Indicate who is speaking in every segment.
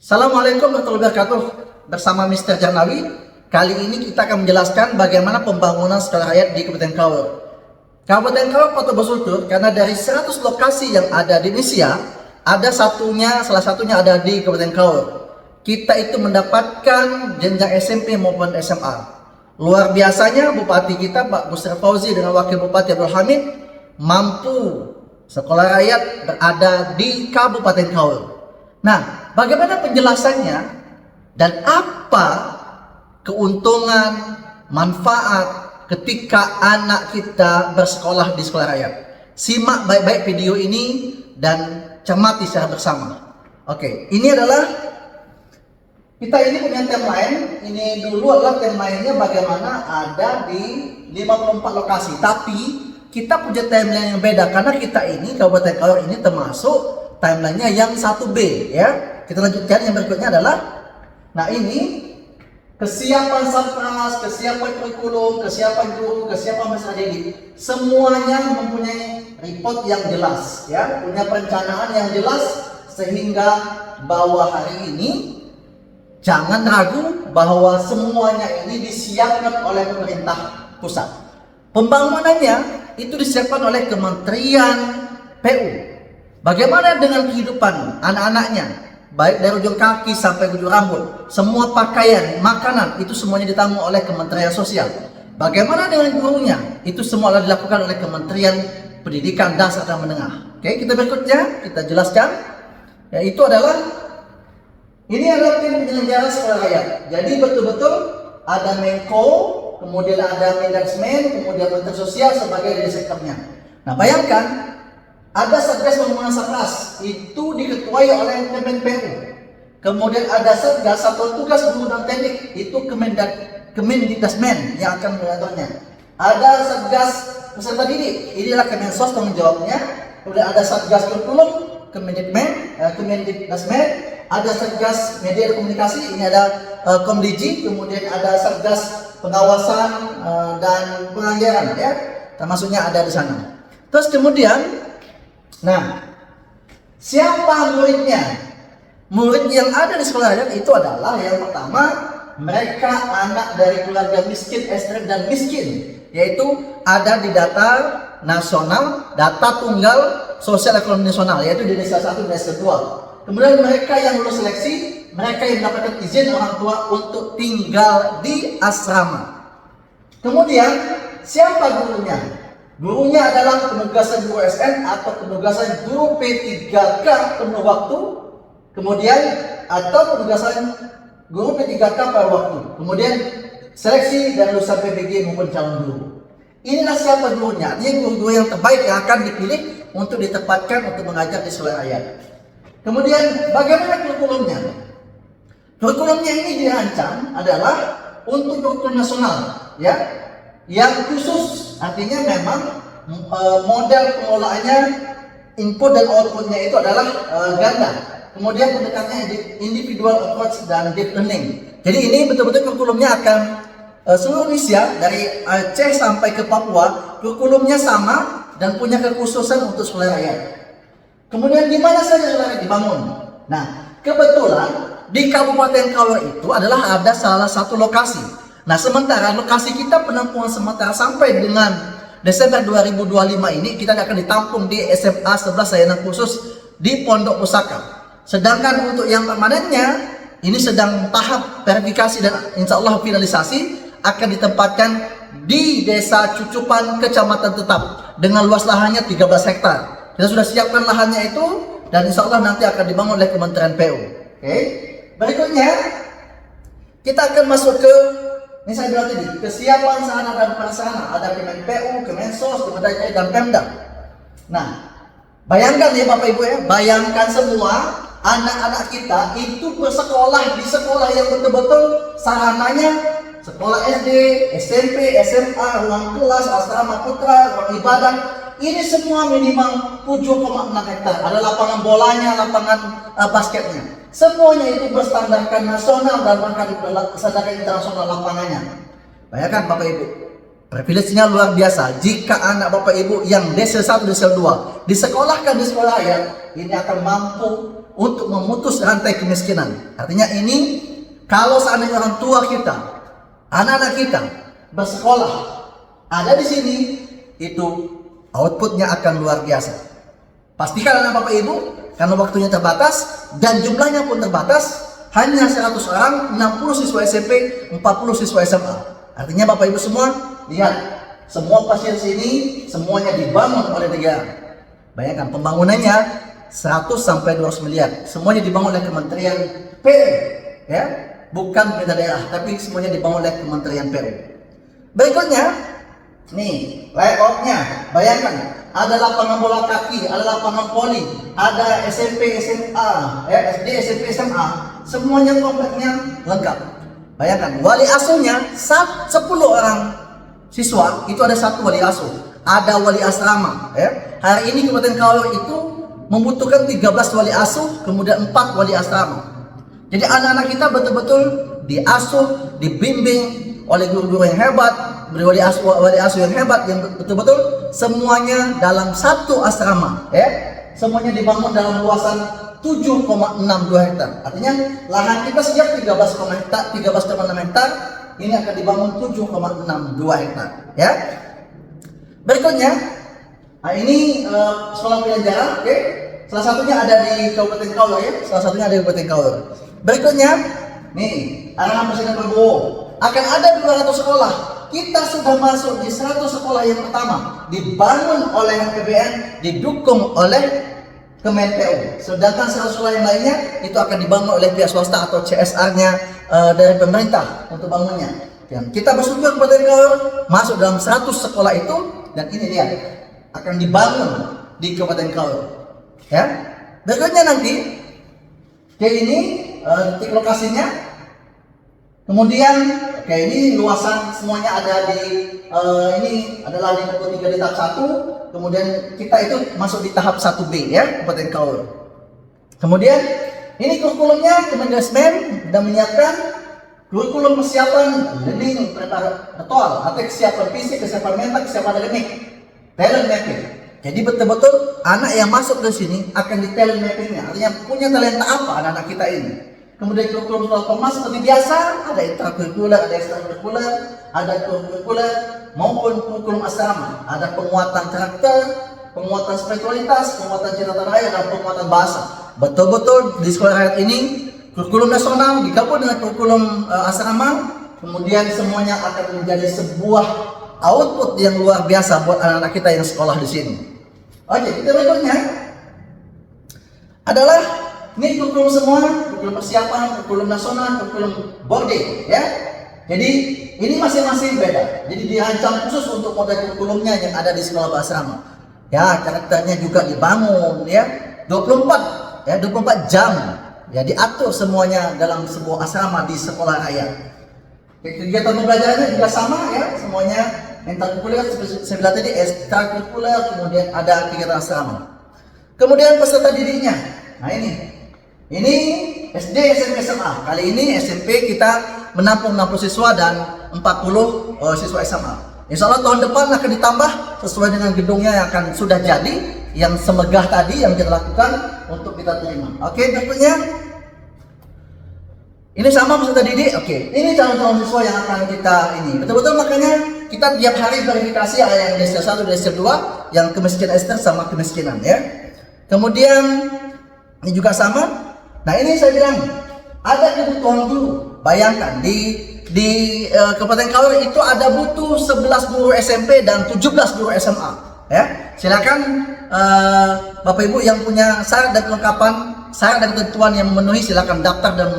Speaker 1: Assalamualaikum warahmatullahi wabarakatuh. Bersama Mr. Jarnawi, kali ini kita akan menjelaskan bagaimana pembangunan sekolah rakyat di Kabupaten Kaur. Kabupaten Kaur patut bersyukur karena dari 100 lokasi yang ada di Indonesia, salah satunya ada di Kabupaten Kaur. Kita itu mendapatkan jenjang SMP maupun SMA. Luar biasanya Bupati kita Pak Busra Fauzi dengan Wakil Bupati Abdul Hamid mampu sekolah rakyat berada di Kabupaten Kaur. Nah, bagaimana penjelasannya dan apa keuntungan, manfaat ketika anak kita bersekolah di sekolah rakyat? Simak baik-baik video ini dan cermati secara bersama. Oke, ini adalah kita ini punya timeline. Ini dulu adalah timeline-nya bagaimana ada di 54 lokasi. Tapi kita punya timeline yang beda karena kita ini Kabupaten Kaur ini termasuk timelinenya yang 1B ya. Kita lanjutkan, yang berikutnya adalah ini kesiapan satgas, kesiapan kurikulum, kesiapan guru, kesiapan peserta didik. Semuanya mempunyai report yang jelas ya, punya perencanaan yang jelas sehingga bahwa hari ini jangan ragu bahwa semuanya ini disiapkan oleh pemerintah pusat. Pembangunannya itu disiapkan oleh Kementerian PU. Bagaimana dengan kehidupan anak-anaknya, baik dari ujung kaki sampai ujung rambut, semua pakaian, makanan, itu semuanya ditanggung oleh Kementerian Sosial. Bagaimana dengan gurunya, itu semua adalah dilakukan oleh Kementerian Pendidikan Dasar dan Menengah. Oke, kita berikutnya kita jelaskan, yaitu adalah ini adalah tim penyelenggara sekolah rakyat. Jadi betul-betul ada Menko, kemudian ada Mendagri, kemudian Menteri Sosial sebagai direkturnya. Nah, bayangkan ada Satgas Pembangunan Satgas, itu diketuai oleh Kemenpu. Kemudian ada Satgas Satuan Tugas Guru dan Teknik, itu Kemendikdasmen yang akan mengaturnya. Ada Satgas Peserta Didik, inilah Kemensos tanggung jawabnya. Kemudian ada Satgas Kurikulum, Kemendikdasmen. Ada Satgas Media dan Komunikasi, ini ada Komdigi. Kemudian ada Satgas Pengawasan dan Penganggaran ya, termasuknya ada di sana. Terus kemudian siapa muridnya? Murid yang ada di sekolah rakyat itu adalah yang pertama, mereka anak dari keluarga miskin, ekstrem dan miskin, yaitu ada di data nasional, data tunggal sosial ekonomi nasional, yaitu di desa 1 dan desa 2. Kemudian mereka yang lulus seleksi, mereka yang mendapatkan izin orang tua untuk tinggal di asrama. Kemudian siapa gurunya? Gurunya adalah penugasan guru SN atau penugasan guru P3K penuh waktu, kemudian atau penugasan guru P3K pada waktu, kemudian seleksi dan lulusan PBG maupun calon guru. Inilah siapa gurunya, artinya guru-guru yang terbaik yang akan dipilih untuk ditempatkan untuk mengajar di sekolah rakyat. Kemudian bagaimana kurikulumnya? Kurikulumnya ini dirancang adalah untuk kurikulum nasional ya, yang khusus, artinya memang model pengelolaannya input dan outputnya itu adalah ganda. Kemudian pendekatannya individual approach dan deep learning. Jadi ini betul-betul kurikulumnya akan seluruh Indonesia dari Aceh sampai ke Papua, kurikulumnya sama dan punya kekhususan untuk sekolah rakyat. Kemudian di mana saja sekolah rakyat dibangun? Nah, kebetulan di Kabupaten Kaur itu adalah ada salah satu lokasi. Nah, sementara lokasi kita penampungan sementara sampai dengan Desember 2025 ini kita akan ditampung di SMA 11 layanan khusus di Pondok Pusaka. Sedangkan untuk yang permanennya ini sedang tahap verifikasi dan insya Allah finalisasi, akan ditempatkan di Desa Cucupan Kecamatan Tetap dengan luas lahannya 13 hektar. Kita sudah siapkan lahannya itu dan insya Allah nanti akan dibangun oleh Kementerian PU. Oke. Berikutnya kita akan masuk ke ini saya bilang tadi, kesiapan sarana dan prasarana, ada Kemenpu, Kemensos, Kemendagri dan Pemda. Nah, bayangkan ya Bapak Ibu ya, bayangkan semua anak-anak kita itu bersekolah di sekolah yang betul-betul sarananya sekolah SD, SMP, SMA, ruang kelas, asrama putra, ruang ibadah. Ini semua minimal 7,6 hektar. Ada lapangan bolanya, lapangan basketnya. Semuanya itu berstandarkan nasional dan bahkan berstandarkan internasional lapangannya. Bayangkan Bapak Ibu, privilege-nya luar biasa. Jika anak Bapak Ibu yang Desel 1, Desel 2 disekolahkan di sekolah rakyat, ini akan mampu untuk memutus rantai kemiskinan. Artinya ini, kalau seandainya orang tua kita, anak-anak kita bersekolah ada di sini, itu outputnya akan luar biasa. Pastikan anak Bapak Ibu, karena waktunya terbatas dan jumlahnya pun terbatas, hanya 100 orang, 60 siswa SMP, 40 siswa SMA. Artinya Bapak Ibu semua, lihat, semua pasien sini semuanya dibangun oleh negara. Bayangkan pembangunannya 100 sampai 200 miliar. Semuanya dibangun oleh Kementerian PU, ya, bukan pemerintah daerah, tapi semuanya dibangun oleh Kementerian PU. Berikutnya, nih layoutnya. Bayangkan, ada lapangan bola kaki, ada lapangan voli, ada SMP, SMA, ya, SD, SMP, SMA, semuanya kompleknya lengkap. Bayangkan, wali asuhnya 10 orang siswa, itu ada 1 wali asuh, ada wali asrama. Ya. Hari ini Kabupaten Kaur itu membutuhkan 13 wali asuh, kemudian 4 wali asrama. Jadi anak-anak kita betul-betul diasuh, dibimbing oleh guru-guru yang hebat, wali asuh yang hebat, yang betul-betul semuanya dalam satu asrama, ya. Semuanya dibangun dalam luasan 7,62 hektar. Artinya lahan kita siap 13,6 hektar, ini akan dibangun 7,62 hektar, ya. Berikutnya, nah ini sekolah pilihan jarak, oke. Salah satunya ada di Kabupaten Kaur, ya. Salah satunya ada di Kabupaten Kaur. Berikutnya, nih arahan Presiden Prabowo, akan ada 200 sekolah. Kita sudah masuk di 100 sekolah yang pertama, dibangun oleh APBN, didukung oleh Kementerian PU. Sedangkan 100 sekolah yang lainnya itu akan dibangun oleh pihak swasta atau CSR-nya dari pemerintah untuk bangunnya. Dan kita bersyukur Kabupaten Kaur masuk dalam 100 sekolah itu, dan ini dia akan dibangun di Kabupaten Kaur. Ya, berikutnya nanti kayak ini titik lokasinya. Kemudian kayak ini luasan semuanya ada di ini adalah 53 di tahap 1. Kemudian kita itu masuk di tahap 1B, ya, Kabupaten Kaur. Kemudian ini kurikulumnya Kemendesmen sudah menyiapkan kurikulum persiapan learning preparator atau kesiapan fisik, kesiapan mental, kesiapan akademik, talent mapping. Jadi betul-betul anak yang masuk ke sini akan di talent mappingnya, artinya punya talenta apa anak-anak kita ini. Kemudian kurikulum soal kemas seperti biasa, ada intrakurikuler, ada ekstrakurikuler, ada kurikuler maupun kurikulum asrama. Ada penguatan karakter, penguatan spiritualitas, penguatan cita raya, dan penguatan bahasa. Betul-betul di sekolah rakyat ini kurikulum nasional digabung dengan kurikulum asrama, kemudian semuanya akan menjadi sebuah output yang luar biasa buat anak-anak kita yang sekolah di sini. Oke, kita berikutnya adalah ini kurikulum semua, kurikulum persiapan, kurikulum nasional, kurikulum boarding, ya. Jadi ini masing-masing beda. Jadi dirancang khusus untuk model kurikulumnya yang ada di sekolah asrama. Ya, karakternya juga dibangun, ya. 24 jam. Ya, diatur semuanya dalam sebuah asrama di sekolah rakyat. Kegiatan pembelajarannya juga sama, ya, semuanya intrakurikuler, saya bilang tadi ekstrakurikuler, kemudian ada kegiatan asrama. Kemudian peserta didiknya. Nah ini SD, SMP, SMA. Kali ini SMP kita menampung 60 siswa dan 40 siswa SMA. Insya Allah tahun depan akan ditambah sesuai dengan gedungnya yang akan sudah jadi, yang semegah tadi yang kita lakukan untuk kita terima. Oke, berikutnya. Ini sama peserta didik. Oke, ini calon-calon siswa yang akan kita ini. Betul-betul makanya kita tiap hari verifikasi ada yang Desa 1, Desa 2, yang kemiskinan ekstrem sama kemiskinan, ya. Kemudian ini juga sama. Nah, ini saya bilang ada kebutuhan guru. Bayangkan di Kabupaten Kaur itu ada butuh 11 guru SMP dan 17 guru SMA, ya. Silakan Bapak Ibu yang punya syarat dan kelengkapan, syarat dan ketentuan yang memenuhi, silakan daftar dan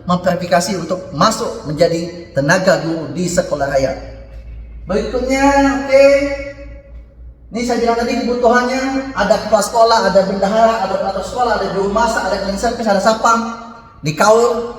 Speaker 1: memverifikasi untuk masuk menjadi tenaga guru di sekolah rakyat. Berikutnya, oke. Ini saya bilang tadi kebutuhannya ada kepala sekolah, ada bendahara, ada operator sekolah, ada juru masak, ada cleaning service, ada sapam. Di Kaur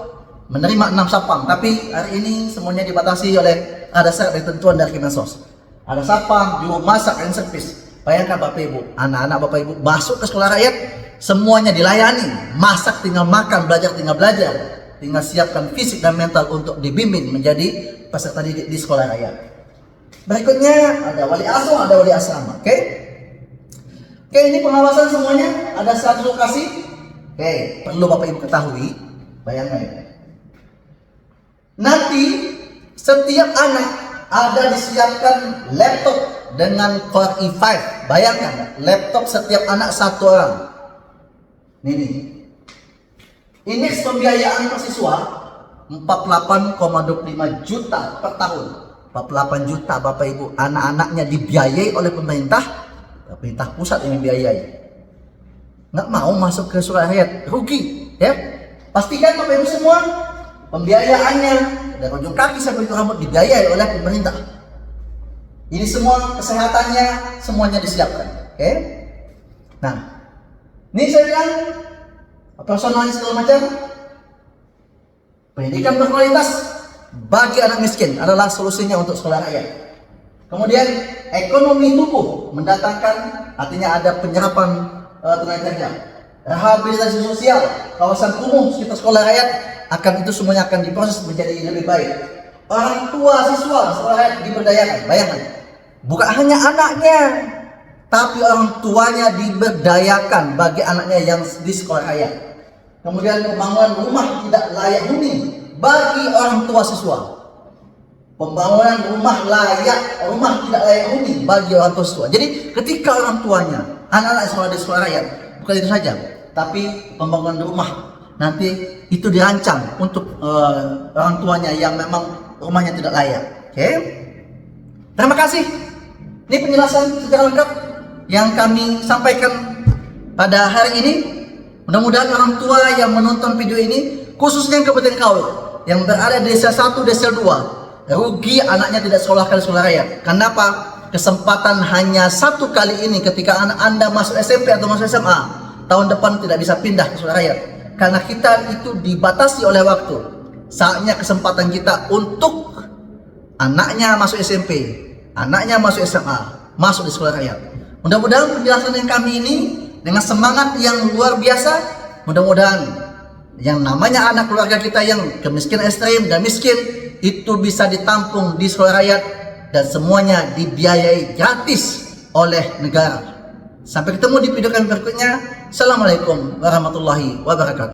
Speaker 1: menerima 6 sapam, tapi hari ini semuanya dibatasi oleh ada syarat dan ketentuan dari Kemensos. Ada sapam, juru masak, cleaning service. Bayangkan Bapak Ibu, anak-anak Bapak Ibu masuk ke sekolah rakyat, semuanya dilayani. Masak tinggal makan, belajar tinggal belajar. Tinggal siapkan fisik dan mental untuk dibimbing menjadi peserta didik di sekolah rakyat. Berikutnya ada wali asuh, ada wali asrama. Oke, ini pengawasan semuanya ada 100 lokasi. Oke, perlu Bapak Ibu ketahui, bayangkan. Nanti setiap anak ada disiapkan laptop dengan Core i5. Bayangkan, laptop setiap anak satu orang. Ini indeks pembiayaan per siswa 48,25 juta per tahun. 48 juta Bapak Ibu, anak-anaknya dibiayai oleh pemerintah pusat yang membiayai. Nggak mau masuk ke Sukarayat, rugi, ya. Pastikan Bapak Ibu semua pembiayaannya dari ujung kaki sampai ujung rambut dibiayai oleh pemerintah. Ini semua kesehatannya semuanya disiapkan, oke? Nah, ini saya bilang personalnya segala macam. Pendidikan berkualitas bagi anak miskin adalah solusinya untuk sekolah rakyat. Kemudian ekonomi tumbuh mendatangkan, artinya ada penyerapan tenaga kerja, rehabilitasi sosial, kawasan kumuh sekitar sekolah rakyat, akan itu semuanya akan diproses menjadi lebih baik. Orang tua siswa sekolah rakyat diberdayakan. Bayangkan, bukan hanya anaknya, tapi orang tuanya diberdayakan bagi anaknya yang di sekolah rakyat. Kemudian pembangunan rumah tidak layak huni bagi orang tua siswa. Pembangunan rumah tidak layak huni bagi orang tua siswa. Jadi ketika orang tuanya, anak-anak sekolah di sekolah rakyat, bukan itu saja, tapi pembangunan rumah nanti itu dirancang untuk orang tuanya yang memang rumahnya tidak layak. Oke? Terima kasih. Ini penjelasan secara lengkap yang kami sampaikan pada hari ini. Mudah-mudahan orang tua yang menonton video ini, khususnya yang Kabupaten Kaur, yang berada di desa 1, desa 2, rugi anaknya tidak sekolahkan di sekolah rakyat. Kenapa? Kesempatan hanya satu kali ini ketika anak Anda masuk SMP atau masuk SMA, tahun depan tidak bisa pindah ke sekolah rakyat. Karena kita itu dibatasi oleh waktu. Saatnya kesempatan kita untuk anaknya masuk SMP, anaknya masuk SMA, masuk di sekolah rakyat. Mudah-mudahan penjelasan yang kami ini dengan semangat yang luar biasa, mudah-mudahan yang namanya anak keluarga kita yang kemiskinan ekstrim dan miskin itu bisa ditampung di sekolah rakyat dan semuanya dibiayai gratis oleh negara. Sampai ketemu di video kami berikutnya. Assalamualaikum warahmatullahi wabarakatuh.